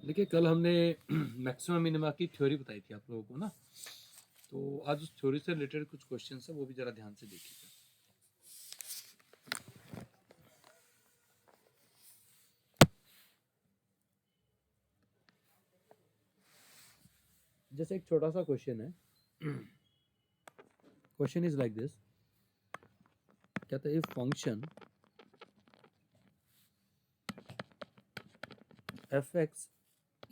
देखिए कल हमने मैक्सिमम मिनिमा की थ्योरी बताई थी आप लोगों को ना, तो आज उस थ्योरी से रिलेटेड कुछ क्वेश्चन है वो भी जरा ध्यान से देखिएगा। जैसे एक छोटा सा क्वेश्चन है, क्वेश्चन इज लाइक दिस, कहता है if function f x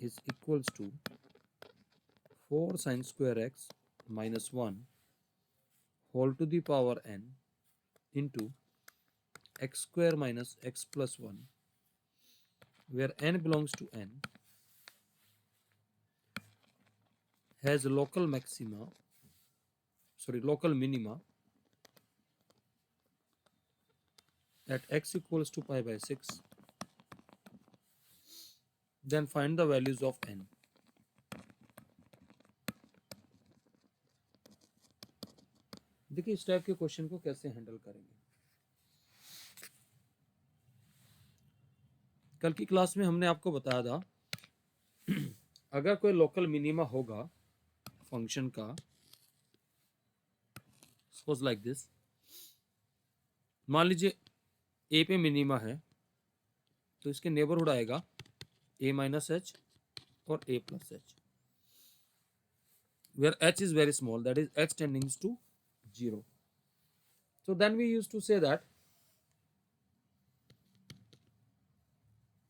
is equals to 4 sin square x minus 1 whole to the power n into x square minus x plus 1 where n belongs to n has local minima at x equals to pi by 6, then find the values of n. देखिए इस type के question को कैसे handle करेंगे। कल की class में हमने आपको बताया था अगर कोई लोकल मिनिमा होगा फंक्शन का, सपोज लाइक दिस, मान लीजिए ए पे मिनिमा है तो इसके नेबरहुड आएगा a माइनस एच और a plus H, where h is very small, that is h tending to 0. So then we used to say that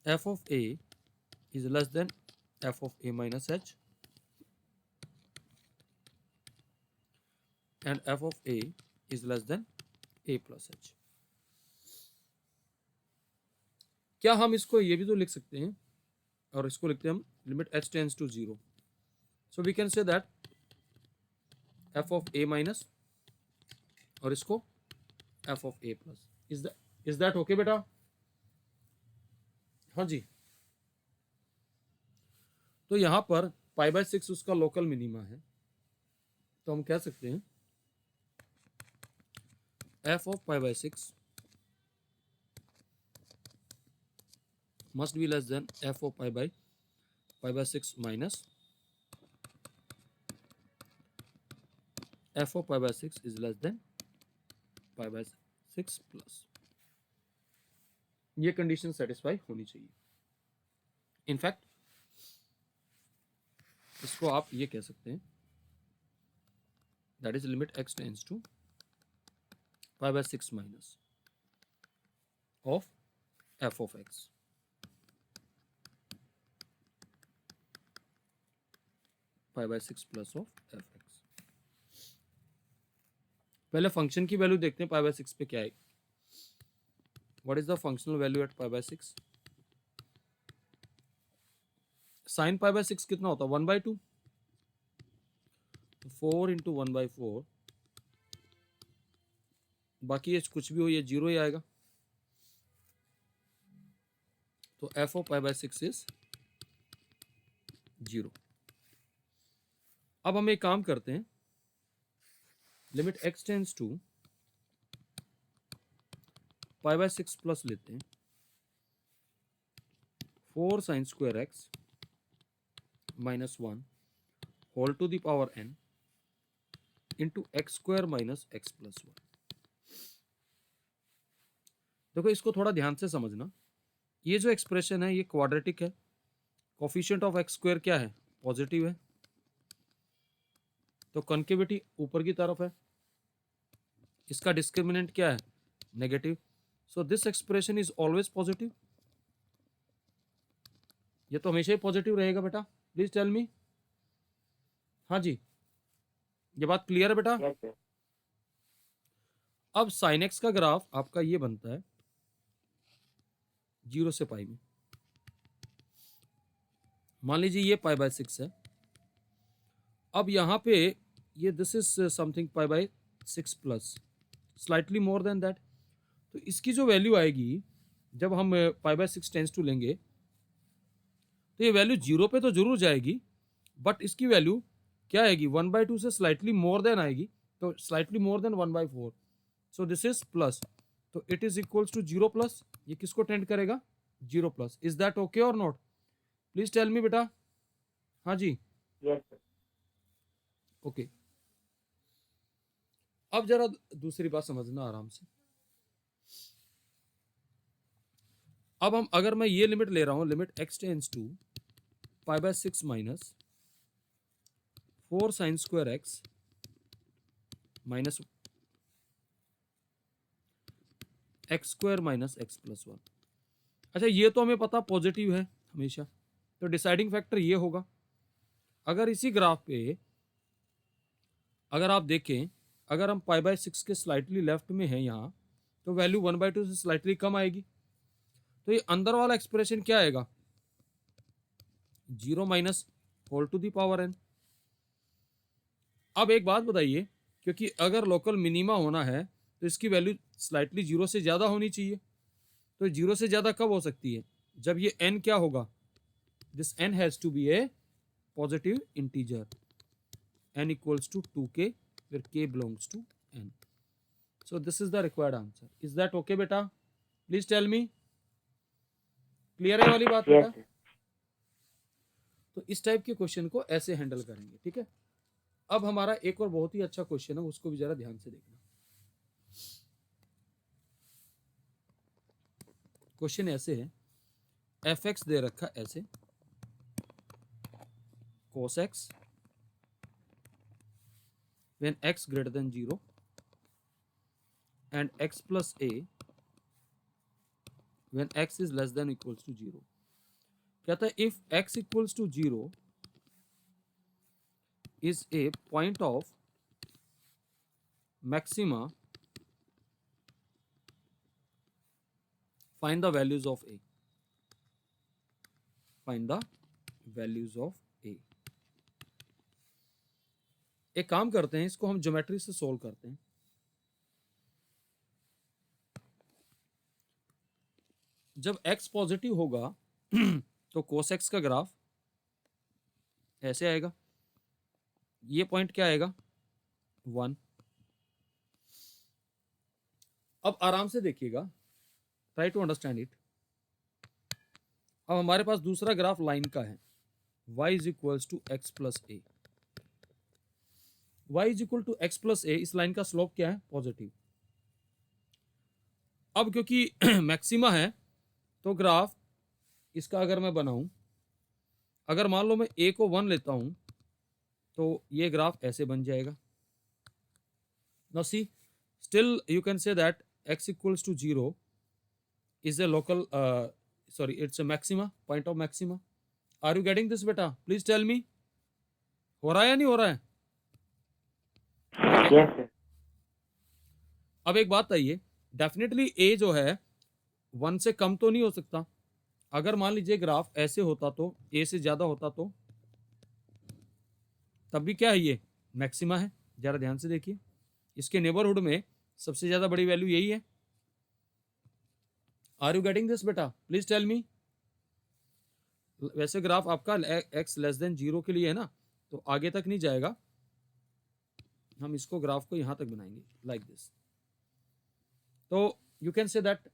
f of a is less than f of a minus h and f of a is less than a plus h. क्या हम इसको ये भी तो लिख सकते हैं, और इसको लिखते हैं हम limit h tends to 0. So we can say that f of a minus और इसको f of a plus. Is that okay बेटा? हाँ जी। तो यहां पर पाई बाय 6 उसका लोकल मिनिमा है, तो हम कह सकते हैं f of pi by 6 must be less than f of pi by 6 minus f of pi by 6 is less than pi by 6 plus. ये कंडीशन सेटिस्फाई होनी चाहिए. इनफैक्ट इसको आप ये कह सकते हैं, that is limit x tends to pi by 6 minus of f of x pi by 6 plus of f(x). पहले फंक्शन की वैल्यू देखते हैं pi by 6 पे क्या है. What is the functional value at pi by 6? Sine pi by 6 कितना होता है? 1/2. 4 इंटू 1/4, बाकी ये कुछ भी हो ये 0 ही आएगा. तो f of pi by 6 is 0. अब हम एक काम करते हैं, limit x tends to pi by 6 plus लेते हैं 4 sin square x minus 1 whole to the power n into x square minus x plus 1. देखो इसको थोड़ा ध्यान से समझना, ये जो एक्सप्रेशन है ये क्वाड्रेटिक है, कोफिशिएंट ऑफ एक्स स्क्वायर क्या है? पॉजिटिव है, तो कॉन्केविटी ऊपर की तरफ है, इसका डिस्क्रिमिनेंट क्या है? Negative. So this expression is always positive. ये तो हमेशा ही पॉजिटिव रहेगा बेटा. Please tell me. हाँ जी, ये बात क्लियर है बेटा? yes, अब साइन एक्स का ग्राफ आपका ये बनता है 0 से पाई में. मान लीजिए ये पाई बाय 6 है. अब यहां पे ये this is something pi by 6 plus slightly more then that. तो इसकी जो वैल्यू आएगी जब हम पाई बाय 6 टेंस टू लेंगे तो ये वैल्यू 0 पे तो जरूर जाएगी, बट इसकी वैल्यू क्या आएगी? 1/2 से स्लाइटली मोर देन आएगी, तो slightly more than 1/4. So this is plus, तो it is equals to 0 plus. ये किसको टेंड करेगा? 0 प्लस. इज दैट ओके और नॉट? प्लीज टेल मी बेटा। हाँ जी, यस सर। ओके। अब जरा दूसरी बात समझना आराम से। अब हम, अगर मैं ये लिमिट ले रहा हूं, limit x tends to pi by 6 minus 4 sine square x minus x square minus x plus 1। अच्छा, ये तो हमें पता पॉजिटिव है हमेशा, तो डिसाइडिंग फैक्टर ये होगा। अगर इसी ग्राफ पे अगर आप देखें, अगर हम पाई बाय 6 के स्लाइटली लेफ्ट में हैं यहाँ, तो वैल्यू 1/2 से स्लाइटली कम आएगी। तो ये अंदर वाला एक्सप्रेशन क्या आएगा? 0 minus whole to the power n। अब एक बात बताइए, क्योंकि अगर लोकल मिनिमा होना है तो इसकी वैल्यू स्लाइटली 0 से ज़्यादा होनी चाहिए। तो 0 से ज़्यादा कब हो सकती है? जब ये n क्या होगा? This n has to be a positive integer, n equals to 2k, where k belongs to n. So this is the required answer. Is that okay बेटा? Please tell me. क्लियर है वाली बात बेटा? Yes sir. तो इस type के question को ऐसे हैंडल करेंगे, ठीक है। अब हमारा एक और बहुत ही अच्छा क्वेश्चन है, उसको भी जरा ध्यान से देखना। क्वेश्चन ऐसे है, एफ एक्स दे रखा ऐसे, cos x when x greater than 0 and x plus a when x is less than equals to 0। कहता है if x equals to 0 is a point of maxima, find the values of a। find the values of a। एक काम करते हैं, इसको हम geometry से solve करते हैं। जब x पॉजिटिव होगा तो cos x का ग्राफ ऐसे आएगा। ये पॉइंट क्या आएगा? 1। अब आराम से देखिएगा, ट्राई टू अंडरस्टैंड इट। अब हमारे पास दूसरा ग्राफ लाइन का है, y is equals to x plus a. y is equal to x plus a, इस लाइन का स्लोप क्या है? पॉजिटिव। अब क्योंकि मैक्सिमा है तो ग्राफ इसका अगर मैं बनाऊं, अगर मान लो मैं a को 1 लेता हूं तो ये ग्राफ ऐसे बन जाएगा। Now see, still you can say that x equals to 0 is a local sorry, it's a maxima, point of maxima। are you getting this बेटा? please tell me, हो रहा है या नहीं हो रहा है? Yes sir. अब एक बात आइए, डेफिनेटली a जो है 1 से कम तो नहीं हो सकता। अगर मान लीजिए ग्राफ ऐसे होता तो a से ज्यादा होता तो तब भी क्या है? ये मैक्सिमा है। जरा ध्यान से देखिए, इसके नेबरहुड में सबसे ज्यादा बड़ी वैल्यू यही है। आर यू गेटिंग दिस बेटा? Please tell me. वैसे ग्राफ आपका x लेस देन 0 के लिए है ना, तो आगे तक नहीं जाएगा। हम इसको ग्राफ को यहां तक बनाएंगे लाइक दिस। तो you can say that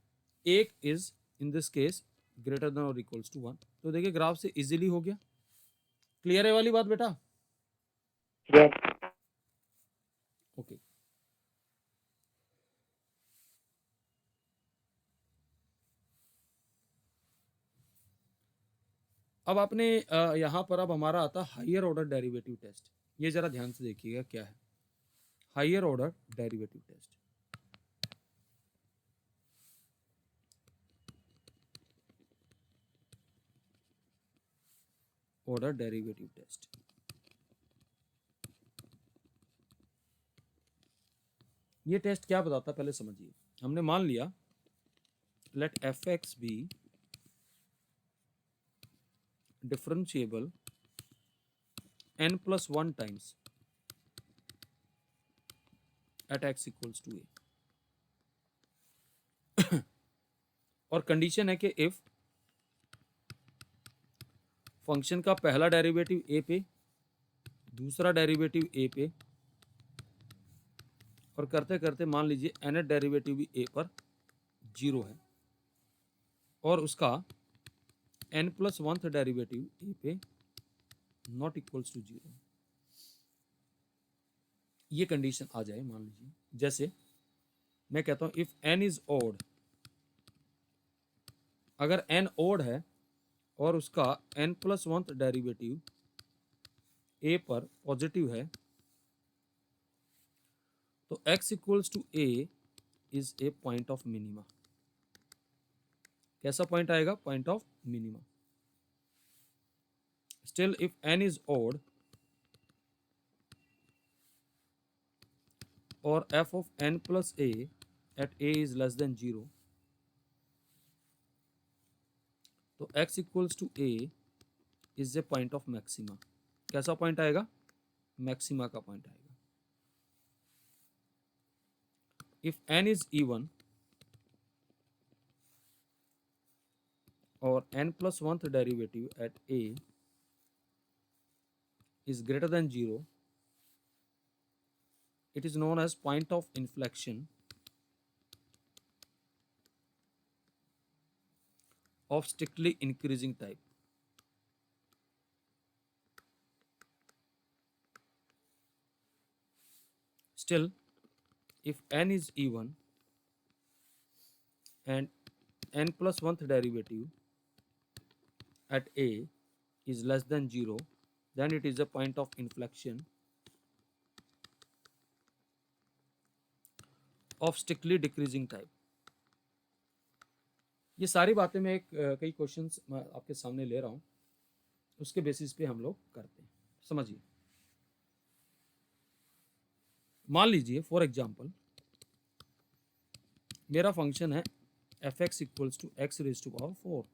a is in this case greater than और इक्वल्स टू 1। तो देखिए ग्राफ से इजीली हो गया। क्लियर है वाली बात बेटा? यस। ओके। अब आपने यहां पर अब हमारा आता हायर ऑर्डर डेरिवेटिव टेस्ट। ये जरा ध्यान से देखिएगा क्या है higher order derivative test. Order derivative test, ये टेस्ट क्या बताता है पहले समझिए। हमने मान लिया let f x be differentiable n plus 1 times at x equals to a। और कंडीशन है कि इफ फंक्शन का पहला डेरिवेटिव a पे, दूसरा डेरिवेटिव a पे, और करते करते मान लीजिए nth डेरिवेटिव भी a पर 0 है, और उसका n प्लस वंथ डेरिवेटिव ए पे नॉट इक्वल्स टू 0, ये कंडीशन आ जाए, मान लीजिए जैसे मैं कहता हूं इफ n इज ओड, अगर n ओड है और उसका n plus oneth derivative a पर पॉजिटिव है, तो x equals to a is a point of minima. कैसा पॉइंट आएगा? Point of minima. Still if n is odd और f of n plus a at a is less than 0, तो x equals to a is a point of maxima। कैसा point आएगा? Maxima का point आएगा। इफ n is even और n plus oneth derivative at a is greater than 0, it is known as point of inflection of strictly increasing type। Still, if n is even and n plus वंथ derivative at a is less than 0, then it is a point of inflection of strictly decreasing type। ये सारी बातें मैं कई questions आपके सामने ले रहा हूँ, उसके बेसिस पे हम लोग करते हैं। समझिए, मान लीजिए फॉर एग्जांपल मेरा फंक्शन है f x equals to x raise to power 4।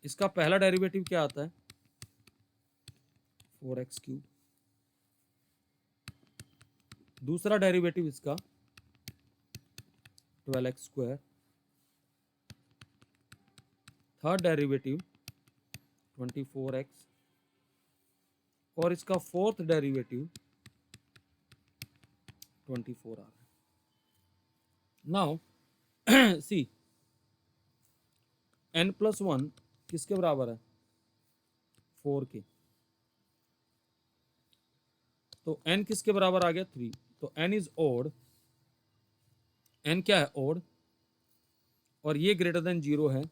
इसका पहला डेरिवेटिव क्या आता है? 4x cube. दूसरा डेरिवेटिव इसका 12x square. Third derivative 24x और इसका फोर्थ डेरिवेटिव 24 आ रहा है। नाउ सी n प्लस 1 किसके बराबर है? 4 के। तो n किसके बराबर आ गया? 3। तो n इज ओड, n क्या है? ओड। और ये ग्रेटर देन 0 है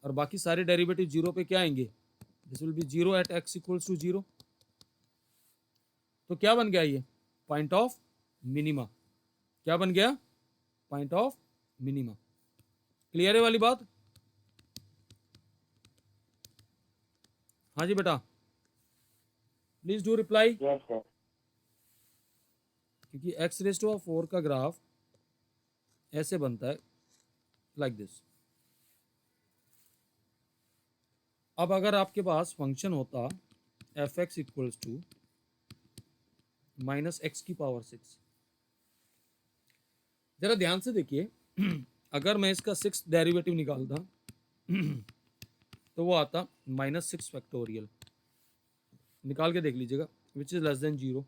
और बाकी सारे डेरिवेटिव 0 पे क्या आएंगे? This will be 0 at x equals to 0। तो क्या बन गया ये? Point of minima. क्या बन गया? Point of minima. क्लियर है वाली बात? हाँ जी बेटा, please do reply. Yes, sir. क्योंकि x रेज टू 4 का ग्राफ ऐसे बनता है, लाइक दिस। अब अगर आपके पास फंक्शन होता f x equals to minus x की पावर 6, जरा ध्यान से देखिए, अगर मैं इसका 6 डेरिवेटिव निकालता तो वो आता -6 फैक्टोरियल। निकाल के देख लीजिएगा, which is less than 0।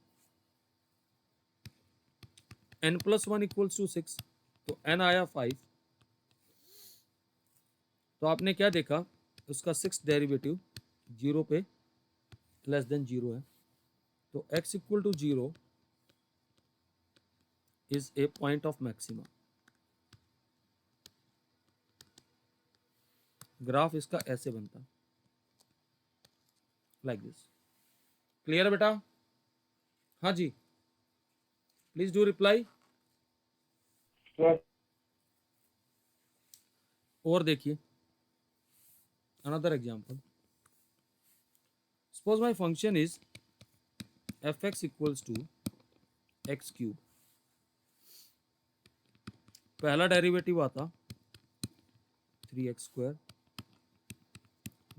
n plus 1 equals to 6, तो n आया 5। तो आपने क्या देखा? उसका 6 डेरिवेटिव 0 पे लेस देन 0 है। तो x equal to 0 is a point of maxima. Graph इसका ऐसे बनता, लाइक दिस। क्लियर है बेटा? हाँ जी, प्लीज डू रिप्लाई। Yes. और देखिए another example, suppose my function is f x equals to x cube. पहला डेरिवेटिव आता 3x स्क्वायर।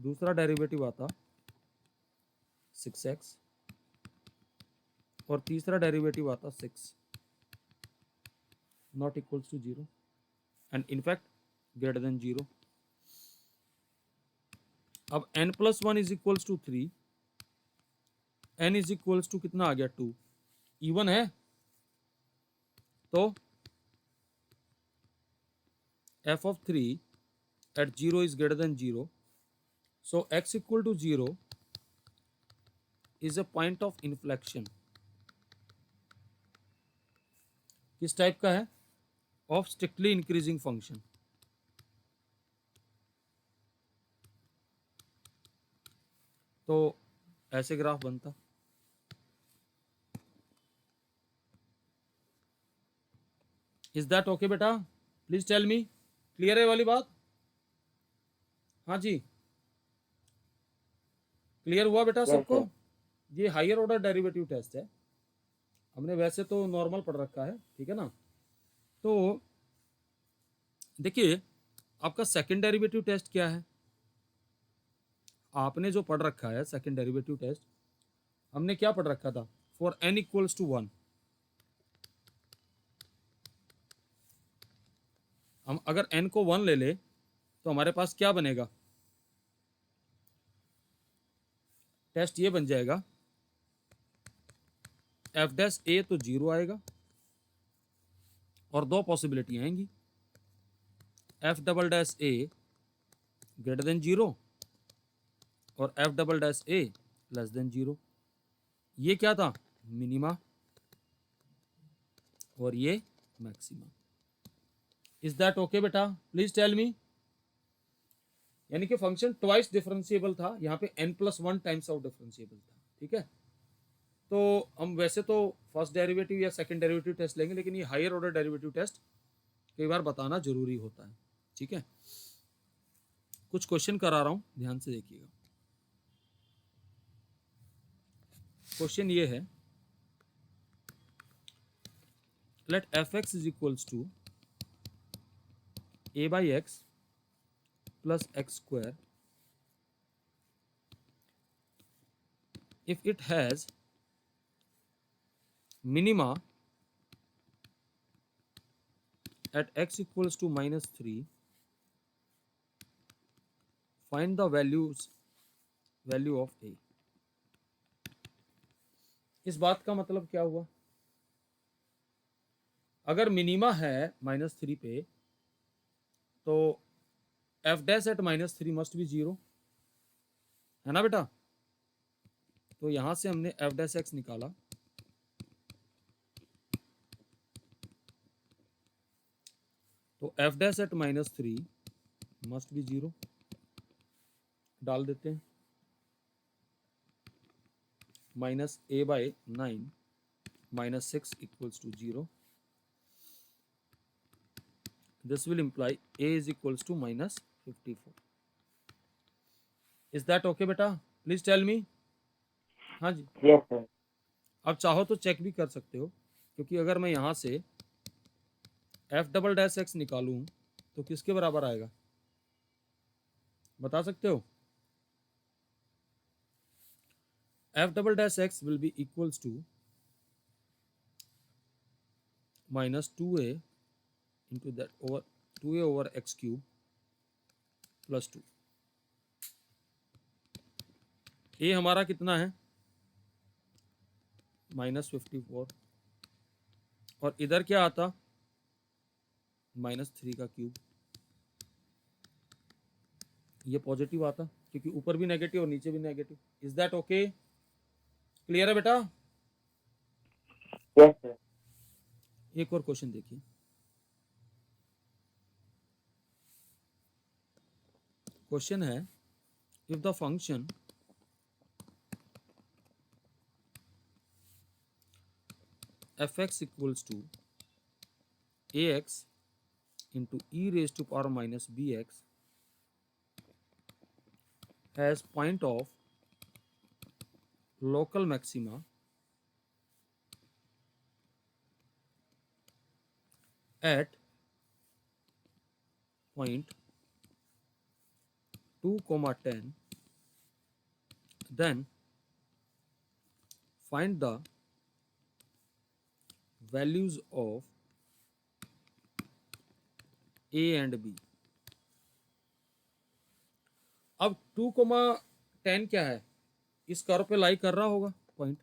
दूसरा डेरिवेटिव आता 6x और तीसरा डेरिवेटिव आता 6 not equals to 0 and in fact greater than 0। अब n plus 1 is equals to 3, n is equals to कितना आ गया? 2। इवन है तो f of 3 at 0 is greater than 0. So x equal to 0 is a point of inflection. किस type का है? Of strictly increasing function. तो ऐसे ग्राफ बनता. इज दैट ओके बेटा? Please tell me. क्लियर है वाली बात? हाँ जी, क्लियर हुआ बेटा Yes, सबको? sir. ये हायर ऑर्डर डेरिवेटिव टेस्ट है. हमने वैसे तो नॉर्मल पढ़ रखा है, ठीक है ना? तो देखिए, आपका सेकंड डेरिवेटिव टेस्ट क्या है? आपने जो पढ़ रखा है सेकंड डेरिवेटिव टेस्ट, हमने क्या पढ़ रखा था? For n equals to 1. हम अगर n को 1 ले ले तो हमारे पास क्या बनेगा? टेस्ट ये बन जाएगा एफ डैश ए तो 0 आएगा और दो पॉसिबिलिटी आएंगी, f double dash a greater than 0 और f double dash a less than 0. ये क्या था? मिनिमा और ये मैक्सिमा. इज दैट ओके बेटा? Please tell me. यानी कि फंक्शन ट्वाइस डिफरेंशिएबल था, यहाँ पे n+1 टाइम्स ऑफ डिफरेंशिएबल था. ठीक है, तो हम वैसे तो फर्स्ट डेरिवेटिव या सेकंड डेरिवेटिव टेस्ट लेंगे, लेकिन ये हायर ऑर्डर डेरिवेटिव टेस्ट कई बार बताना जरूरी होता है. ठीक है, कुछ क्वेश्चन करा रहा हूं, ध्यान से देखिएगा. क्वेश्चन ये है, let f x is equals to a by x plus x square if it has minima at x equals to -3, find the value of a. इस बात का मतलब क्या हुआ? अगर मिनिमा है -3 पे तो f dash at -3 must be 0, है ना बेटा? तो यहां से हमने f डैश x निकाला, तो f dash at -3 must be 0. डाल देते हैं, -a/9 -6 equals to 0. This will imply a is equals to -54. Is that okay बेटा? Please tell me. हाँ जी. Yes, sir. अब चाहो तो चेक भी कर सकते हो, क्योंकि अगर मैं यहाँ से f डबल डैश एक्स निकालूं तो किसके बराबर आएगा? बता सकते हो? f double dash x will be equals to -2a into that over 2a over x cube plus 2. a हमारा कितना है? -54. और इधर क्या आता? -3 का क्यूब. ये पॉजिटिव आता क्योंकि ऊपर भी नेगेटिव और नीचे भी negative. Is that okay? Clear है बेटा? Yes, sir. एक और क्वेश्चन देखिए. क्वेश्चन है, if the function fx equals to ax into e raised to power minus bx has point of local maxima at point 2, 10, then find the values of a and b. अब 2, 10 क्या है? इस curve पे लाई कर रहा होगा point.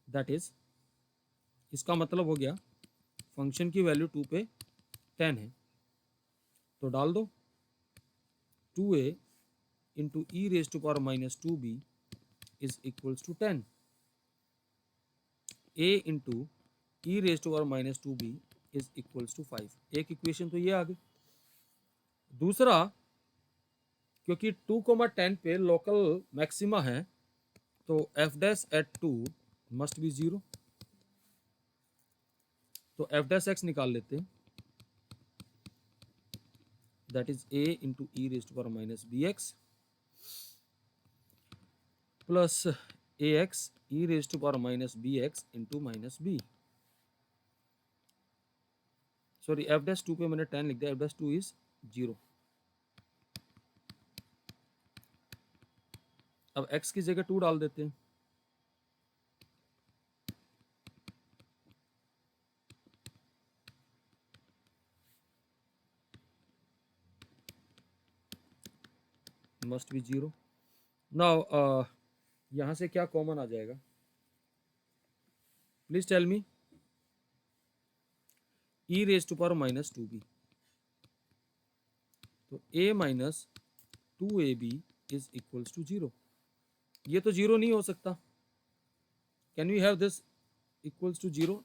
That is, इसका मतलब हो गया फंक्शन की वैल्यू 2 पे 10 है, तो डाल दो. 2a into e raised to power minus 2b is equals to 10. a into e raised to power minus 2b is equals to 5. एक इक्वेशन तो ये आ गई. दूसरा, क्योंकि 2,10 पे लोकल मैक्सिमा है तो f dash at 2 must be 0. तो f डैश x निकाल लेते हैं. That is a into e raise to power minus b x plus a x e raise to power minus b x into minus b. Sorry, f dash 2 पे मैंने 10 लिख दिया. f dash 2 is 0. अब x की जगह 2 डाल देते हैं. Must be 0. नाउ यहां से क्या कॉमन आ जाएगा? Please tell me. e raise to power minus 2b. तो a माइनस 2ab इज इक्वल्स टू 0. ये तो 0 नहीं हो सकता. Can we have this equals to 0?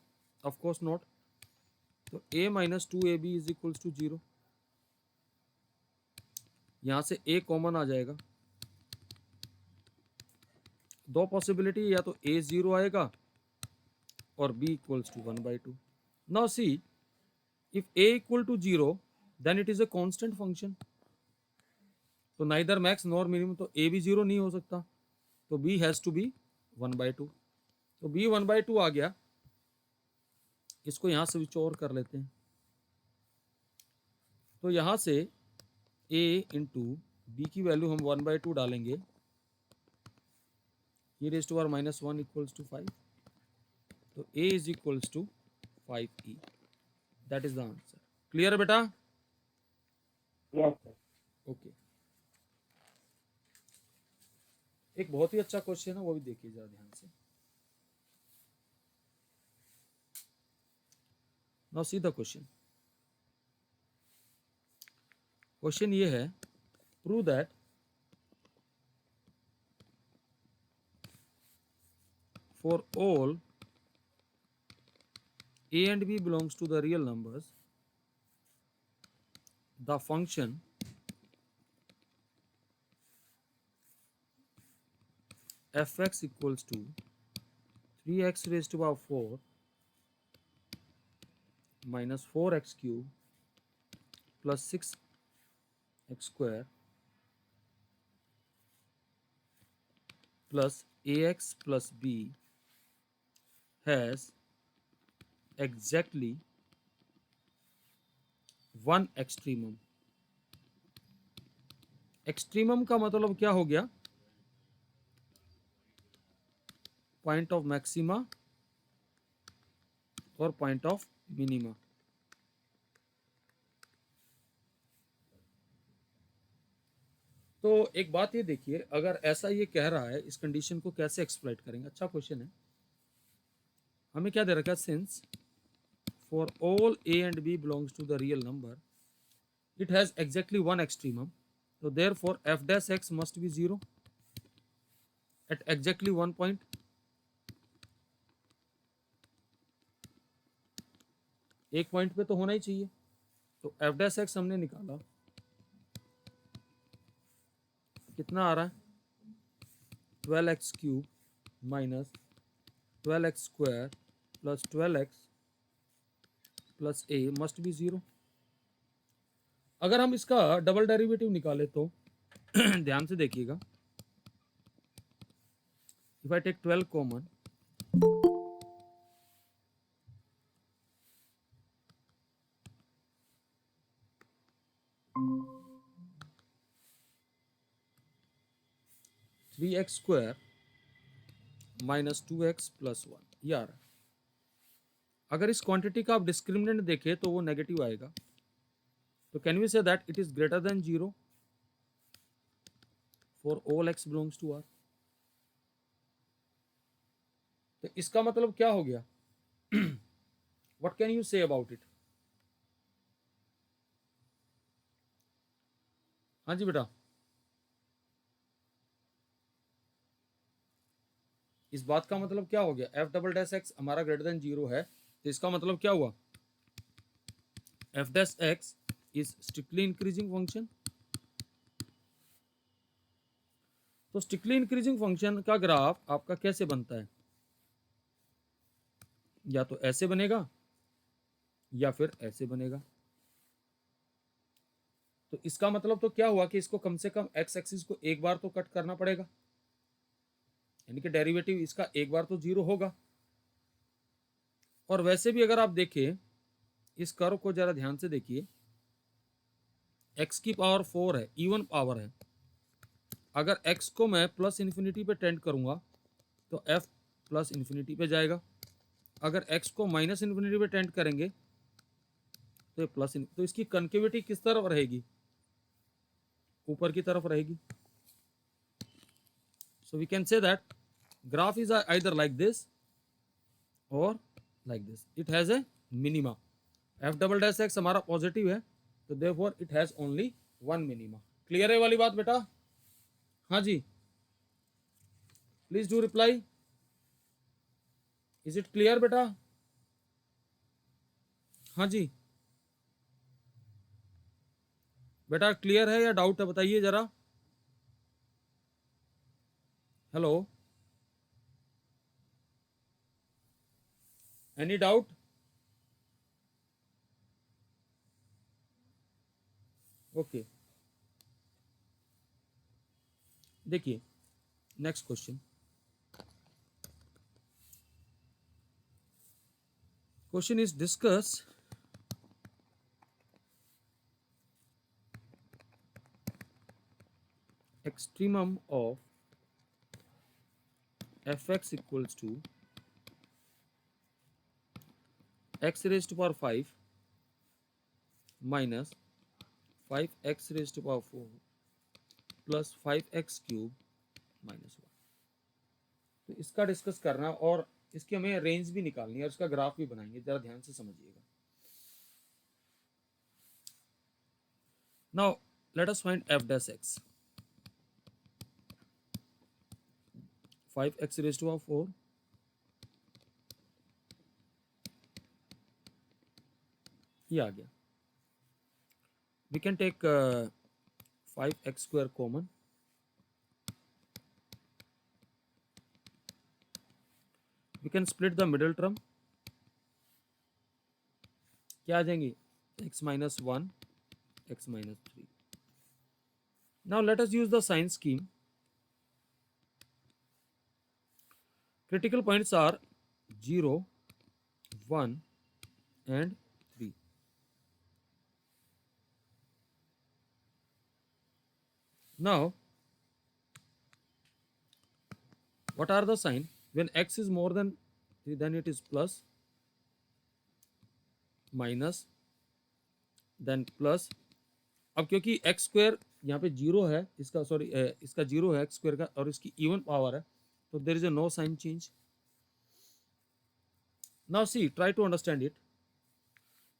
Of course not. तो a माइनस 2ab इज इक्वल्स टू 0. यहां से a कॉमन आ जाएगा. दो पॉसिबिलिटी, या तो a 0 आएगा और b equals to 1/2. Now see, if a equal to 0 then it is a constant function. तो नाइदर मैक्स नॉर मिनिमम, तो a भी 0 नहीं हो सकता. तो b हैज टू बी 1/2. तो b 1/2 आ गया. इसको यहां से स्विच ओवर कर लेते हैं. तो यहां से a इंटू बी की वैल्यू हम 1/2 डालेंगे. e raise to power minus 1 equals to 5. तो a is equals to 5e. That is the answer. Clear बेटा? Yes, sir. ओके. एक बहुत ही अच्छा क्वेश्चन है, वो भी देखिए जरा ध्यान से. Now see the question. Question ये है, prove that for all a and b belongs to the real numbers, the function fx equals to 3x raised to power 4 minus 4x cube plus 6x square plus ax plus b has exactly one extremum. Extremum का मतलब क्या हो गया? Point of maxima और point of minima. तो एक बात ये देखिए, अगर ऐसा ये कह रहा है, इस कंडीशन को कैसे एक्सप्लॉइट करेंगे? अच्छा क्वेश्चन है. हमें क्या दे रखा है? Since for all a and b belongs to the real number, it has exactly one extremum. तो therefore f dash x must be 0 at exactly one point. एक पॉइंट पे तो होना ही चाहिए. तो f डैश x हमने निकाला. कितना आ रहा है? 12x cube minus 12x square plus 12x plus a must be 0. अगर हम इसका डबल डेरिवेटिव निकाले तो ध्यान से देखिएगा. If I take 12 common, three x square minus 2x plus 1 ये आ रहा है. अगर इस क्वांटिटी का आप डिस्क्रिमिनेंट देखें तो वो नेगेटिव आएगा. तो can we say that it is greater than 0 for all x belongs to r. तो इसका मतलब क्या हो गया? What can you say about it? हाँ जी बेटा. इस बात का मतलब क्या हो गया, एफ डबल डैश एक्स हमारा ग्रेटर देन 0 है, तो इसका मतलब क्या हुआ, F dash x is strictly increasing function. तो स्ट्रिक्टली इंक्रीजिंग फंक्शन का ग्राफ आपका कैसे बनता है, या तो ऐसे बनेगा या फिर ऐसे बनेगा। तो इसका मतलब तो क्या हुआ कि इसको कम से कम एक्स एक्सिस को एक बार तो कट करना पड़ेगा, यानी कि डेरिवेटिव इसका एक बार तो 0 होगा। और वैसे भी अगर आप देखें इस कर्व को जरा ध्यान से देखिए, x की पावर 4 है, इवन पावर है। अगर x को मैं प्लस इन्फिनिटी पे टेंड करूंगा तो f प्लस इन्फिनिटी पे जाएगा, अगर x को माइनस इन्फिनिटी पे टेंड करेंगे तो ये प्लस, तो इसकी कनकेविटी किस तरफ रहेगी, ऊपर की तरफ रहेगी। So we can say that graph is either like this और like this, it has a minima. F double dash x हमारा पॉजिटिव है, तो therefore it has only one minima. Clear है वाली बात बेटा? हाँ जी, please do reply. Is it clear बेटा? हाँ जी बेटा, क्लियर है या डाउट है, बताइए जरा। Hello, any doubt? ओके, देखिए next question. Question is discuss extremum of fx equals to x raised to power 5 minus 5x raised to power 4 plus 5x cube minus 1। तो इसका डिस्कस करना और इसकी हमें रेंज भी निकालनी है और इसका ग्राफ भी बनाएंगे, जरा ध्यान से समझिएगा। Now let us find f dash x। 5x raised to power 4 ये आ गया। We can take 5x square common, we can split the middle term, क्या आ जाएंगी, x minus 1 x minus 3। now let us use the sign scheme। critical points are 0 1 and 3। now what are the sign when x is more than 3, then it is plus, minus, then plus। अब क्योंकि x square यहाँ पे 0 है, इसका sorry इसका 0 है x square का और इसकी इवन पावर है, तो there is a no sign change. Now see try to understand it.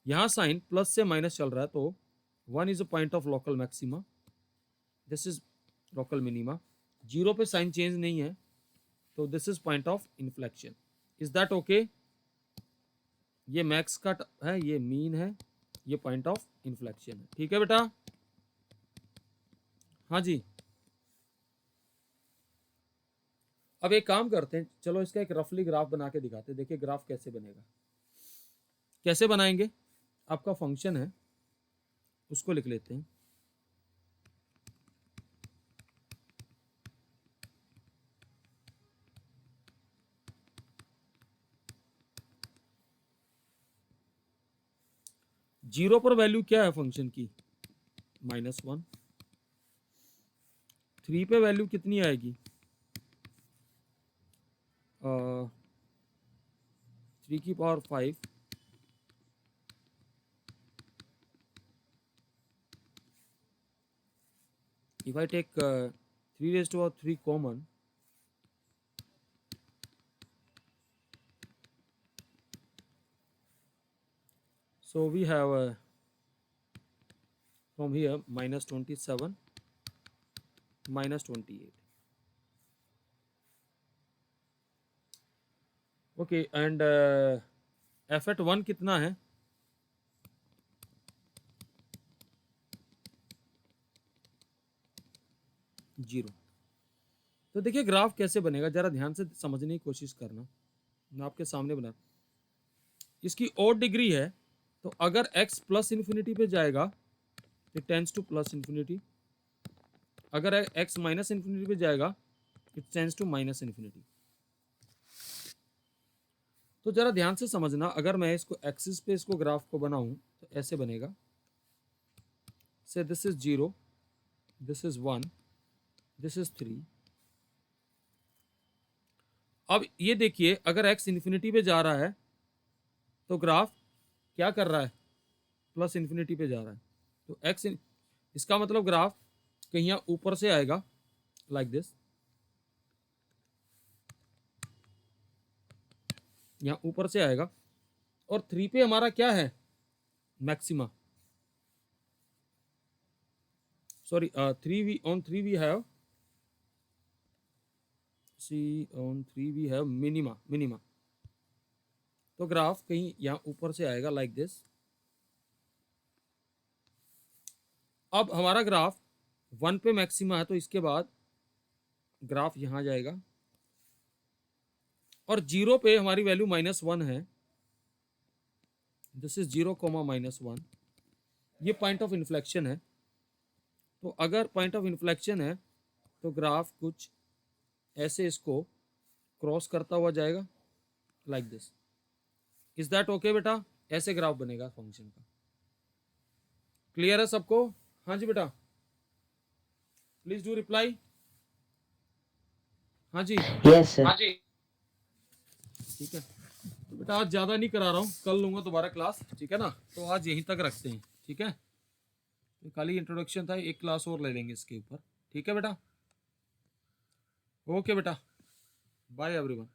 यहाँ साइन प्लस से माइनस चल रहा है, तो 1 is a point of local maxima, this is local minima. 0 पे साइन चेंज नहीं है, तो this is point of inflection. Is that okay? ये मैक्स का है, ये मीन है, ये पॉइंट ऑफ इन्फ्लेक्शन है। ठीक है बेटा? हाँ जी। अब एक काम करते हैं, चलो इसका एक रफली ग्राफ बना के दिखाते हैं। देखिए ग्राफ कैसे बनेगा। कैसे बनाएंगे, आपका फंक्शन है उसको लिख लेते हैं। जीरो पर वैल्यू क्या है फंक्शन की, -1। 3 पे वैल्यू कितनी आएगी, 3 की power 5। if I take 3 raised to power 3 common, so we have from here -27 -28। Okay and f at 1 कितना है? जीरो। तो देखिए ग्राफ कैसे बनेगा, जरा ध्यान से समझने की कोशिश करना। मैं आपके सामने बना, इसकी ओड डिग्री है, तो अगर x प्लस इन्फिनिटी पे जाएगा it tends to plus infinity, अगर x माइनस इन्फिनिटी पे जाएगा it tends to minus infinity. तो जरा ध्यान से समझना, अगर मैं इसको एक्सिस पे इसको ग्राफ को बनाऊं तो ऐसे बनेगा, से this is 0, this is 1, this is 3। अब ये देखिए अगर x इन्फिनिटी पे जा रहा है तो ग्राफ क्या कर रहा है? प्लस इन्फिनिटी पे जा रहा है। तो इसका मतलब ग्राफ कहीं यहाँ ऊपर से आएगा लाइक दिस, यहाँ ऊपर से आएगा। और 3 पे हमारा क्या है? Maxima. Sorry 3 we have on 3 we have minima. तो ग्राफ कहीं यहाँ ऊपर से आएगा लाइक दिस। अब हमारा ग्राफ 1 पे मैक्सिमा है, तो इसके बाद ग्राफ यहाँ जाएगा, और 0 पे हमारी वैल्यू -1 है, दिस इज 0, -1। ये पॉइंट ऑफ इन्फ्लेक्शन है। तो अगर पॉइंट ऑफ इन्फ्लेक्शन है तो ग्राफ कुछ ऐसे इसको क्रॉस करता हुआ जाएगा like this. Is that okay बेटा? ऐसे ग्राफ बनेगा फंक्शन का। क्लियर है सबको? हाँ जी बेटा, प्लीज डू रिप्लाई। हाँ जी, Yes, sir. ठीक है। तो बेटा आज ज़्यादा नहीं करा रहा हूँ, कल लूँगा दोबारा क्लास, ठीक है ना? तो आज यहीं तक रखते हैं, ठीक है? तो खाली इंट्रोडक्शन था, एक क्लास और ले लेंगे इसके ऊपर, ठीक है बेटा? ओके बेटा, बाय एवरीवन।